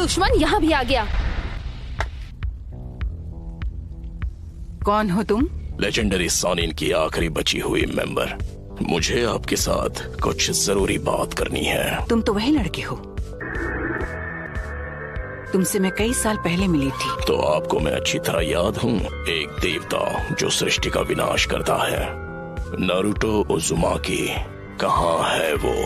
दुश्मन यहाँ भी आ गया। कौन हो तुम? लेजेंडरी सॉनिन की आखिरी बची हुई मेंबर। मुझे आपके साथ कुछ जरूरी बात करनी है। तुम तो वही लड़के हो, तुमसे मैं कई साल पहले मिली थी। तो आपको मैं अच्छी तरह याद हूँ। एक देवता जो सृष्टि का विनाश करता है। नारुतो उज़ुमाकी कहाँ है वो?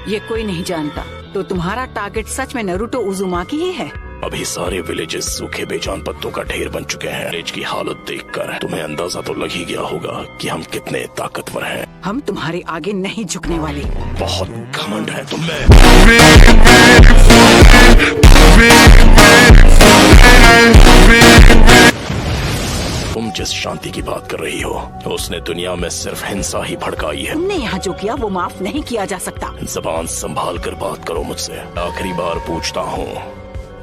ये कोई नहीं जानता। तो तुम्हारा टारगेट सच में नारुतो उज़ुमाकी ही है? अभी सारे विलेजेस सूखे बेजान पत्तों का ढेर बन चुके हैं। विलेज की हालत देखकर तुम्हें अंदाजा तो लग ही गया होगा कि हम कितने ताकतवर हैं। हम तुम्हारे आगे नहीं झुकने वाले। बहुत घमंड है तुम में। तुम जिस शांति की बात कर रही हो उसने दुनिया में सिर्फ हिंसा ही भड़काई है। तुमने यहाँ जो किया वो माफ नहीं किया जा सकता। जबान संभाल कर बात करो मुझसे। आखिरी बार पूछता हूँ,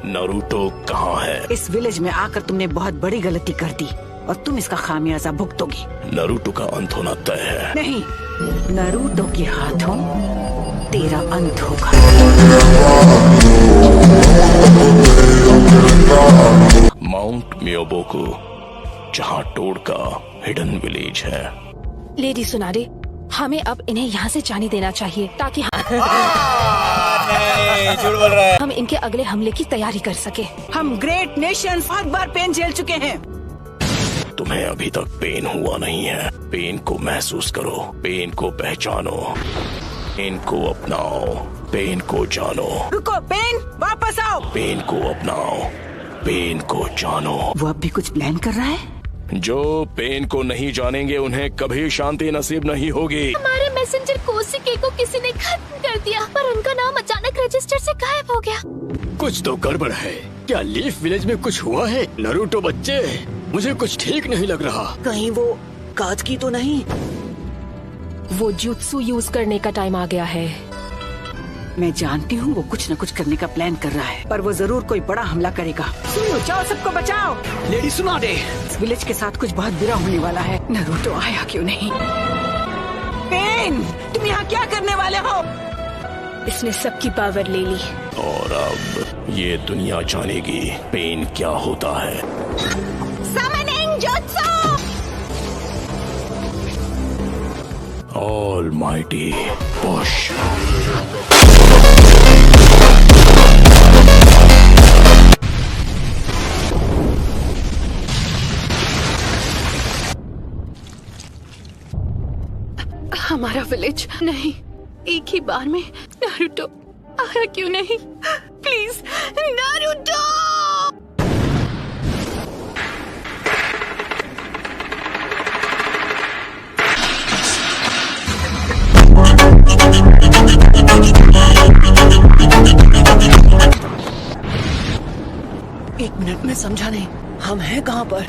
नारुतो कहाँ है? इस विलेज में आकर तुमने बहुत बड़ी गलती कर दी और तुम इसका खामियाजा भुगतोगी। नारुतो का अंत होना तय है। नहीं, नारुतो के हाथों तेरा अंत होगा। माउंट मियोबोकू, जहाँ टोड का हिडन विलेज है। लेडी सुनारे, हमें अब इन्हें यहाँ से जाने देना चाहिए ताकि झूठ बोल रहा है। हम इनके अगले हमले की तैयारी कर सके। हम ग्रेट नेशन 7 बार पेन झेल चुके हैं। तुम्हें अभी तक पेन हुआ नहीं है। पेन को महसूस करो, पेन को पहचानो, पेन को अपनाओ, पेन को जानो। रुको पेन, वापस आओ। पेन को अपनाओ, पेन को जानो। वो अब भी कुछ प्लान कर रहा है। जो पेन को नहीं जानेंगे उन्हें कभी शांति नसीब नहीं होगी। हमारे मैसेंजर कोसिके को किसी ने खत्म कर दिया, पर उनका नाम अचानक रजिस्टर से गायब हो गया। कुछ तो गड़बड़ है। क्या लीफ विलेज में कुछ हुआ है? नारुतो बच्चे, मुझे कुछ ठीक नहीं लग रहा। कहीं वो काज की तो नहीं? वो जुत्सु यूज करने का टाइम आ गया है। मैं जानती हूँ वो कुछ न कुछ करने का प्लान कर रहा है, पर वो जरूर कोई बड़ा हमला करेगा। सुनो, जाओ सबको बचाओ। लेडी सुना दे। इस विलेज के साथ कुछ बहुत बुरा होने वाला है। नारुतो आया क्यों नहीं? पेन, तुम यहाँ क्या करने वाले हो? इसने सबकी पावर ले ली और अब ये दुनिया जानेगी पेन क्या होता है। Summoning jutsu! Almighty push. हमारा विलेज नहीं, एक ही बार में नारुतो आया क्यों नहीं? Please Naruto! एक मिनट में समझा नहीं, हम हैं कहाँ पर?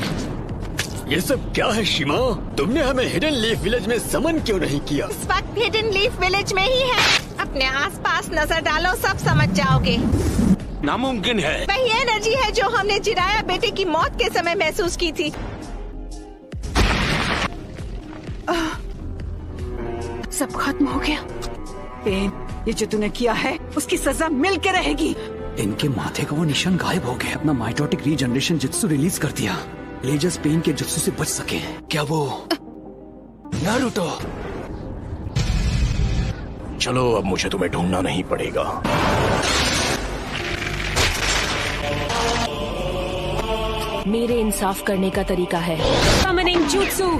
ये सब क्या है शिमा? तुमने हमें हिडन लीफ विलेज में समन क्यों नहीं किया? इस वक्त हिडन लीफ विलेज में ही है। अपने आसपास नजर डालो, सब समझ जाओगे। नामुमकिन है। वही एनर्जी है जो हमने जिराया बेटे की मौत के समय महसूस की थी। सब खत्म हो गया। पेन, ये जो तूने किया है उसकी सजा मिल के रहेगी। इनके माथे का वो निशान गायब हो गया। अपना माइटोटिक रीजनरेशन जित्सु रिलीज कर दिया। लेजर्स पेन के जुत्सु से बच सके। क्या वो नारुतो? चलो अब मुझे तुम्हें ढूंढना नहीं पड़ेगा। मेरे इंसाफ करने का तरीका है। Summoning jutsu!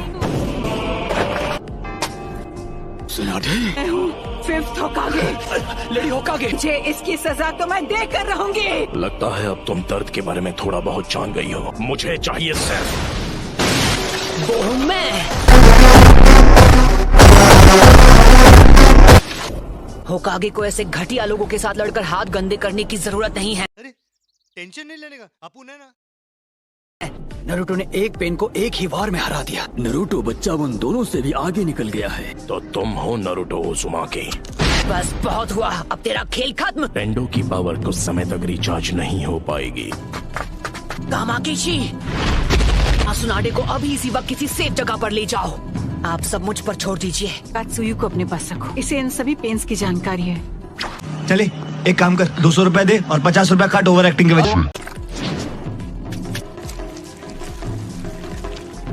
सुना दे। मैं हूँ 5th होकागे। लेडी होकागे। मुझे इसकी सजा तो मैं देकर रहूंगी। लगता है अब तुम दर्द के बारे में थोड़ा बहुत जान गई हो। मुझे चाहिए सिर्फ वो मैं। होकागे को ऐसे घटिया लोगों के साथ लड़कर हाथ गंदे करने की जरूरत नहीं है। अरे टेंशन नहीं लेने का, अपुन है ना। नारुतो ने एक पेन को एक ही वार में हरा दिया। नारुतो बच्चा उन दोनों से भी आगे निकल गया है। तो तुम हो नारुतो उज़ुमाकी। बस बहुत हुआ, अब तेरा खेल खत्म। पेंडो की पावर कुछ समय तक रिचार्ज नहीं हो पाएगी। कामाकिशी, आसुनाडे को अभी इसी वक्त किसी सेफ जगह पर ले जाओ। आप सब मुझ पर छोड़ दीजिए। कात्सुयु को अपने पास रखो। इसे इन सभी पेन्स की जानकारी है। चले एक काम कर, 200 रुपए दे और 50 रुपए काट ओवर एक्टिंग के वजह।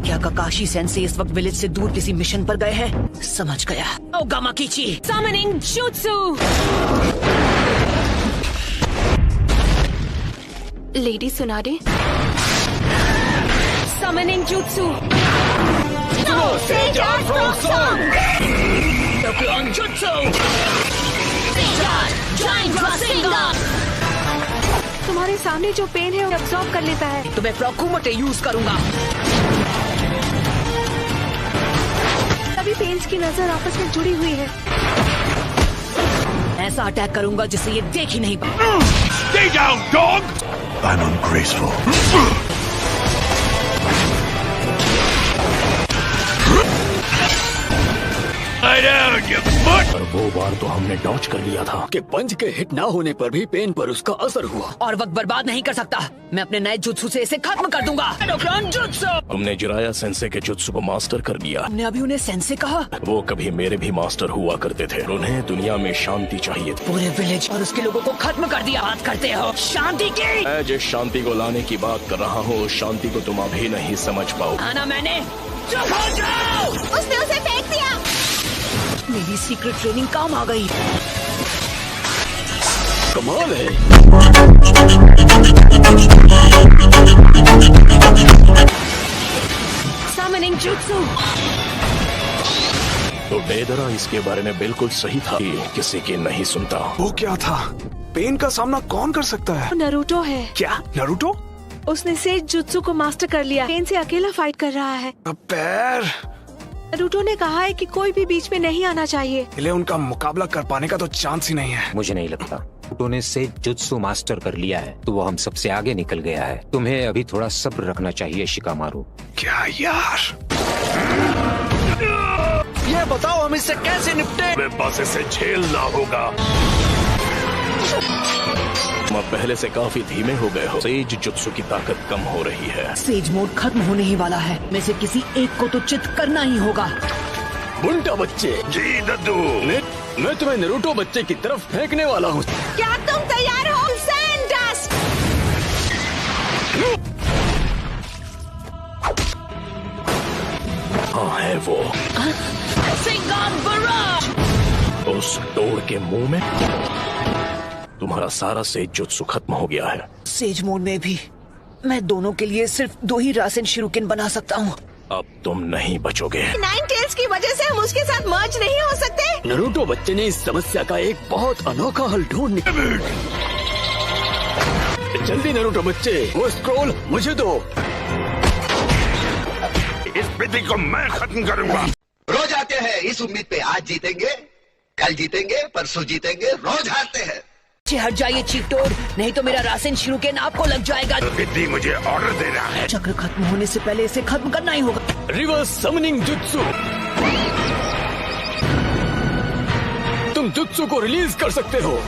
क्या काकाशी सेंसे इस वक्त विलेज से दूर किसी मिशन पर गए हैं? समझ गया। ओ गामा कीची, Summoning Jutsu! लेडी सुनारे। Summoning Jutsu! तुम्हारे सामने जो पेन है वो अब्सॉर्ब कर लेता है। तो मैं फ्रॉकुमोटे यूज करूंगा। सभी पेन्स की नजर आपस में जुड़ी हुई है। ऐसा अटैक करूंगा जिससे ये देख ही नहीं पाए। Stay down, dog! I'm ungraceful. पर वो बार तो हमने डॉच कर लिया था कि पंच के हिट ना होने पर भी पेन पर उसका असर हुआ। और वक्त बर्बाद नहीं कर सकता। मैं अपने नए जुत्सु से इसे खत्म कर दूंगा। जुत्सु! तुमने जिराया सेंसे के जुत्सु को मास्टर कर लिया। हमने अभी उन्हें सेंसे कहा। वो कभी मेरे भी मास्टर हुआ करते थे। उन्हें दुनिया में शांति चाहिए थी। पूरे विलेज और उसके लोगों को खत्म कर दिया। बात करते हो शांति की? मैं जिस शांति को लाने की बात कर रहा हूँ उस शांति को तुम अभी नहीं समझ पाओ। आना मैंने। चुप हो जाओ! उसने उसे फेंक दिया। मेरी सीक्रेट ट्रेनिंग काम आ गई। कमाल है। Summoning Jutsu! तो डेदरा इसके बारे में बिल्कुल सही था कि किसी की नहीं सुनता। वो क्या था? पेन का सामना कौन कर सकता है? नरूटो है। क्या नारुतो? उसने सेज जुत्सु को मास्टर कर लिया। पेन से अकेला फाइट कर रहा है। अब पैर नरूटो ने कहा है कि कोई भी बीच में नहीं आना चाहिए। इसलिए उनका मुकाबला कर पाने का तो चांस ही नहीं है। मुझे नहीं लगता। तूने से जुत्सु मास्टर कर लिया है तो वो हम सबसे आगे निकल गया है। तुम्हें अभी थोड़ा सब्र रखना चाहिए शिकामारू। क्या यार? ये बताओ हम इससे कैसे निपटे? बस इसे झेलना होगा। तुम अब पहले से काफी धीमे हो गए हो। सेज जुत्सु की ताकत कम हो रही है। सेज मोड खत्म होने ही वाला है। में से किसी एक को तो चित करना ही होगा। बुंटा बच्चे। जी दद्दू। मैं तुम्हें नारुतो बच्चे की तरफ फेंकने वाला हूँ। क्या तुम तैयार हो? सैंडस्ट! हाँ है वो। उस डोर के मुंह में तुम्हारा सारा सेज जुत्सु खत्म हो गया है। सेज मोड में भी मैं दोनों के लिए सिर्फ 2 ही रासेन शिरुकेन बना सकता हूँ। अब तुम नहीं बचोगे। नाइन टेल्स की वजह से हम उसके साथ मर्ज नहीं हो सकते। नारुतो बच्चे ने इस समस्या का एक बहुत अनोखा हल ढूंढ निकाला। जल्दी नारुतो बच्चे, वो स्क्रॉल मुझे दो। इस विधि को मैं खत्म करूंगा। रोज आते हैं इस उम्मीद पे आज जीतेंगे, कल जीतेंगे, परसों जीतेंगे, रोज हारते हैं। हट जाइए चीफ टोड, नहीं तो मेरा रासेन शिरुकेन आपको लग जाएगा। विधि मुझे ऑर्डर देना है। चक्र खत्म होने से पहले इसे खत्म करना ही होगा। Reverse summoning jutsu. तुम जुत्सु को रिलीज कर सकते हो।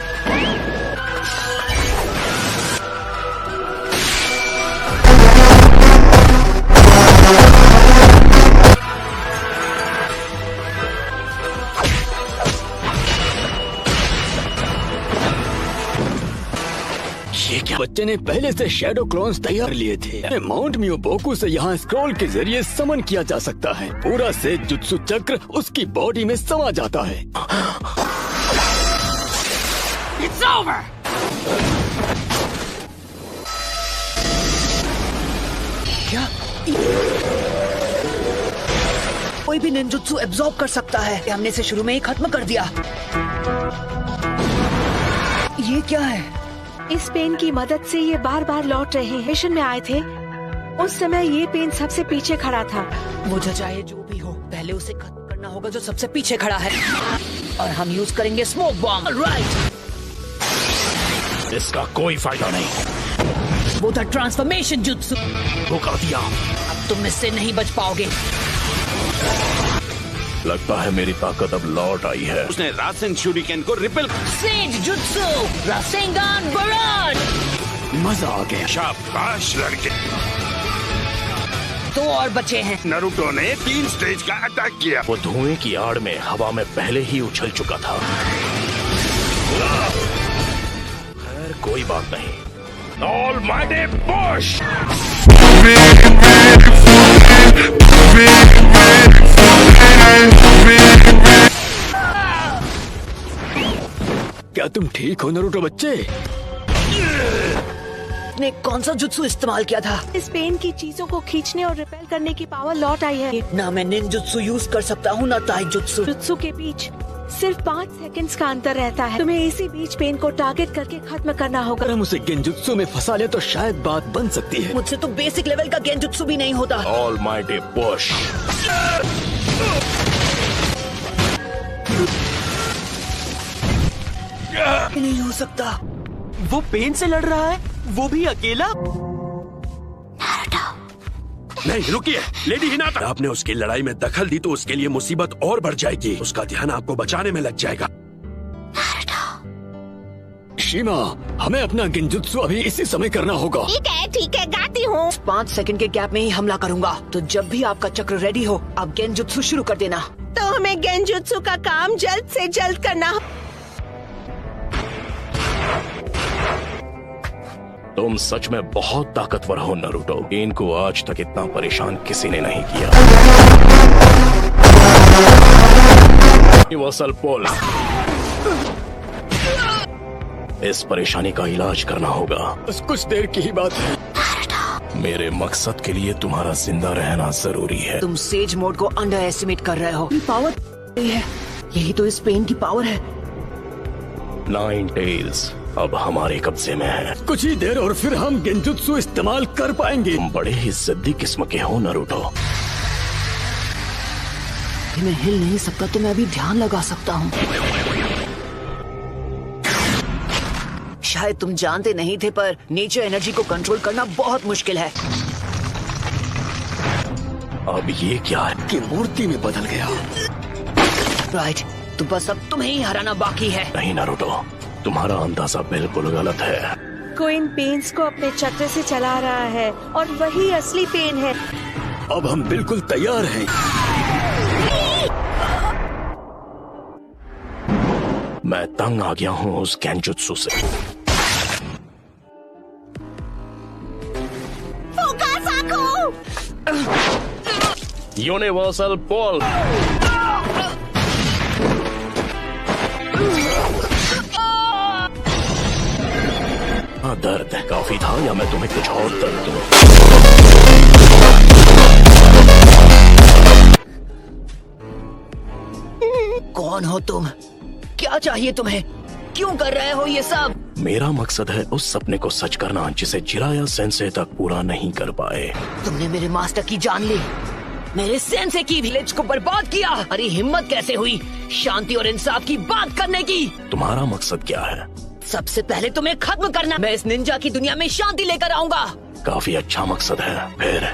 ये क्या? बच्चे ने पहले से शैडो क्लोन्स तैयार लिए थे। माउंट मियोबोकू से यहाँ स्क्रॉल के जरिए समन किया जा सकता है। पूरा से जुत्सु चक्र उसकी बॉडी में समा जाता है। It's over! क्या? कोई भी निंजुत्सु एब्जॉर्ब कर सकता है। हमने इसे शुरू में ही खत्म कर दिया। ये क्या है? इस पेन की मदद से ये बार बार लौट रहे हैं। मिशन में आए थे उस समय ये पेन सबसे पीछे खड़ा था। वो चाहे जो भी हो, पहले उसे खत्म करना होगा जो सबसे पीछे खड़ा है। और हम यूज करेंगे स्मोक बॉम्ब। राइट। इसका कोई फायदा नहीं। वो था ट्रांसफॉर्मेशन जुत्सु। वो कर दिया। अब तुम इससे नहीं बच पाओगे। लगता है मेरी ताकत अब लौट आई है। उसने रासेन शूरिकेन को रिपेल। सेज जुत्सु रासेंगान बराड। मजा आ गया। शाबाश लड़के। 2 और बचे हैं। नारुतो ने 3 स्टेज का अटैक किया। वो धुएं की आड़ में हवा में पहले ही उछल चुका था। कोई बात नहीं। Almighty push. क्या तुम ठीक हो नारुतो बच्चे? ने कौन सा जुत्सु इस्तेमाल किया था? इस पेन की चीजों को खींचने और रिपेल करने की पावर लौट आई है। ना मैं निंजुत्सु यूज कर सकता हूँ ना ताइजुत्सु। जुत्सु के बीच सिर्फ 5 सेकंड्स का अंतर रहता है। तुम्हें इसी बीच पेन को टारगेट करके खत्म करना होगा। अगर हम उसे गेंजुत्सु में फंसा ले तो शायद बात बन सकती है। मुझसे तो बेसिक लेवल का गेंजुत्सु भी नहीं होता। Almighty push. नहीं हो सकता। वो पेन से लड़ रहा है, वो भी अकेला। नहीं रुकिए, लेडी हिनाटा। आपने उसकी लड़ाई में दखल दी तो उसके लिए मुसीबत और बढ़ जाएगी। उसका ध्यान आपको बचाने में लग जाएगा। शीमा, हमें अपना गेंजुत्सु अभी इसी समय करना होगा। ठीक है, गाती हूँ। 5 सेकंड के गैप में ही हमला करूंगा। तो जब भी आपका चक्र रेडी हो, आप गेंजुत्सु शुरू कर देना। तो हमें गेंजुत्सु का काम जल्द से जल्द करना। तुम सच में बहुत ताकतवर हो नारुतो। इनको आज तक इतना परेशान किसी ने नहीं किया। यूनिवर्सल पुल। इस परेशानी का इलाज करना होगा। बस कुछ देर की ही बात है। मेरे मकसद के लिए तुम्हारा जिंदा रहना जरूरी है। तुम सेज मोड को अंडर एस्टिमेट कर रहे हो। पावर है, यही तो इस पेन की पावर है। 9 टेल्स अब हमारे कब्जे में है। कुछ ही देर और फिर हम गेंजुत्सु इस्तेमाल कर पाएंगे। तुम बड़े ही जिद्दी किस्म के हो नारुतो। मैं हिल नहीं सकता तो मैं अभी ध्यान लगा सकता हूँ। शायद तुम जानते नहीं थे पर नेचर एनर्जी को कंट्रोल करना बहुत मुश्किल है। अब ये क्या है कि मूर्ति में बदल गया। राइट, तो बस अब तुम्हें ही हराना बाकी है। नहीं नारुतो, तुम्हारा अंदाजा बिल्कुल गलत है। कोई इन पेन्स को अपने चक्र से चला रहा है और वही असली पेन है। अब हम बिल्कुल तैयार हैं। मैं तंग आ गया हूँ उस गेंजुत्सु से। यूनिवर्सल पुल। दर्द काफी था या मैं तुम्हें कुछ और दर्द दूं? कौन हो तुम? क्या चाहिए तुम्हें? क्यों कर रहे हो ये सब? मेरा मकसद है उस सपने को सच करना जिसे जिराया सेंसे तक पूरा नहीं कर पाए। तुमने मेरे मास्टर की जान ली, मेरे सेंसे की विलेज को बर्बाद किया। अरे हिम्मत कैसे हुई शांति और इंसाफ की बात करने की? तुम्हारा मकसद क्या है? सबसे पहले तुम्हें खत्म करना। मैं इस निंजा की दुनिया में शांति लेकर आऊंगा। काफी अच्छा मकसद है। फिर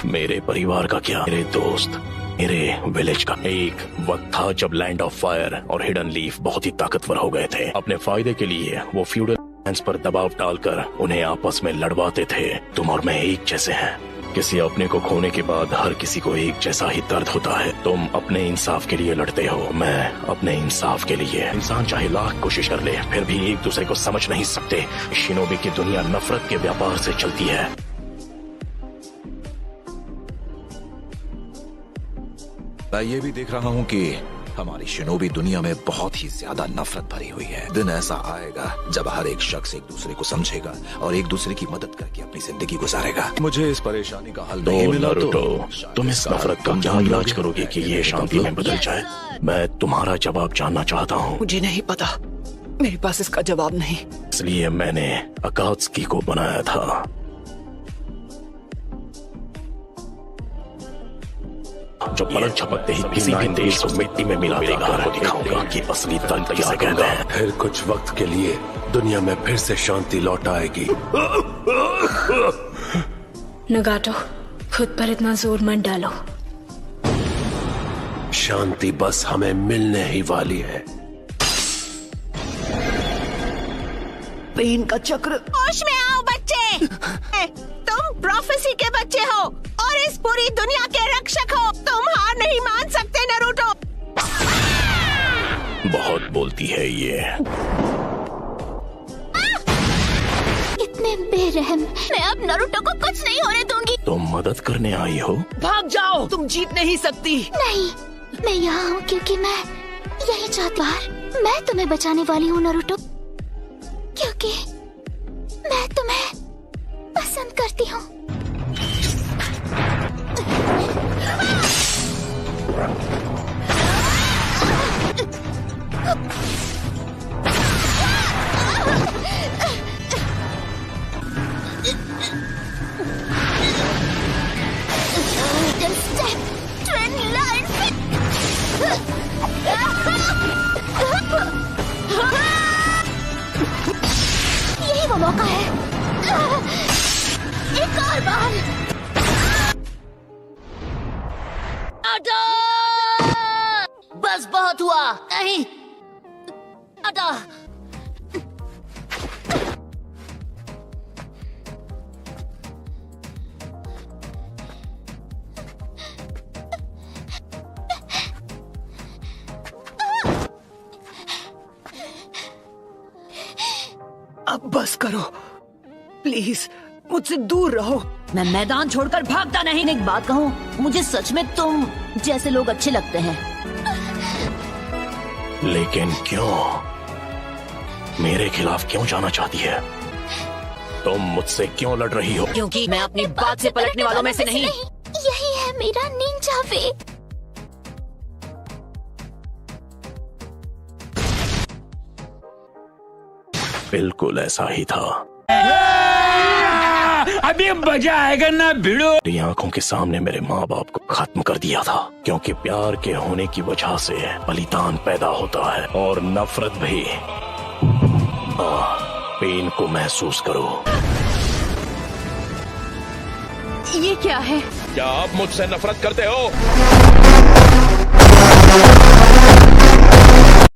मेरे परिवार का क्या? मेरे दोस्त, मेरे विलेज का? एक वक्त था जब लैंड ऑफ फायर और हिडन लीफ बहुत ही ताकतवर हो गए थे। अपने फायदे के लिए वो फ्यूडल लैंड्स पर दबाव डालकर उन्हें आपस में लड़वाते थे। तुम और मैं एक जैसे हैं। किसी अपने को खोने के बाद हर किसी को एक जैसा ही दर्द होता है। तुम अपने इंसाफ के लिए लड़ते हो, मैं अपने इंसाफ के लिए। इंसान चाहे लाख कोशिश कर ले फिर भी एक दूसरे को समझ नहीं सकते। शिनोबी की दुनिया नफरत के व्यापार से चलती है। मैं ये भी देख रहा हूँ कि हमारी शिनोबी दुनिया में बहुत ही ज्यादा नफरत भरी हुई है। दिन ऐसा आएगा जब हर एक शख्स एक दूसरे को समझेगा और एक दूसरे की मदद करके अपनी जिंदगी गुजारेगा। मुझे इस परेशानी का हल नहीं मिला तो तुम इस नफरत का क्या इलाज करोगे कि ये शांति में बदल जाए? मैं तुम्हारा जवाब जानना चाहता हूँ। मुझे नहीं पता, मेरे पास इसका जवाब नहीं। इसलिए मैंने अकात्सुकी को बनाया था। जो पलक झपकते ही किसी भी देश को मिट्टी में मिला देगा और दिखाऊंगा कि असली दर्द किसे कहते हैं। फिर कुछ वक्त के लिए दुनिया में फिर से शांति लौट आएगी। नगाटो, खुद पर इतना जोर मत डालो। शांति बस हमें मिलने ही वाली है। पेन का चक्र। होश में आओ बच्चे। तुम प्रोफेसी के बच्चे हो और इस पूरी दुनिया के रक्षक हो। तुम हार नहीं मान सकते नारुतो। बहुत बोलती है ये। मैं बेरहम। मैं अब नारुतो को कुछ नहीं होने दूंगी। तुम मदद करने आई हो? भाग जाओ, तुम जीत नहीं सकती। नहीं, मैं यहाँ हूँ क्योंकि मैं यही चाहती हूँ। मैं तुम्हें बचाने वाली हूँ नारुतो, क्योंकि मैं तुम्हें पसंद करती हूँ। यही वो मौका है। एक और बार। बस बहुत हुआ। नहीं, अटा। अब बस करो प्लीज, मुझसे दूर रहो। मैं मैदान छोड़कर भागता नहीं। एक बात कहूँ, मुझे सच में तुम जैसे लोग अच्छे लगते हैं। लेकिन क्यों? मेरे खिलाफ क्यों जाना चाहती है? तुम मुझसे क्यों लड़ रही हो? क्योंकि मैं अपनी बात से पलटने वालों में से नहीं। यही है मेरा निंजा वे। बिल्कुल ऐसा ही था। अभी मजा आएगा ना भिड़ो। मेरी आंखों के सामने मेरे माँ बाप को खत्म कर दिया था, क्योंकि प्यार के होने की वजह से बलिदान पैदा होता है और नफरत भी। पेन को महसूस करो। ये क्या है? क्या आप मुझसे नफरत करते हो?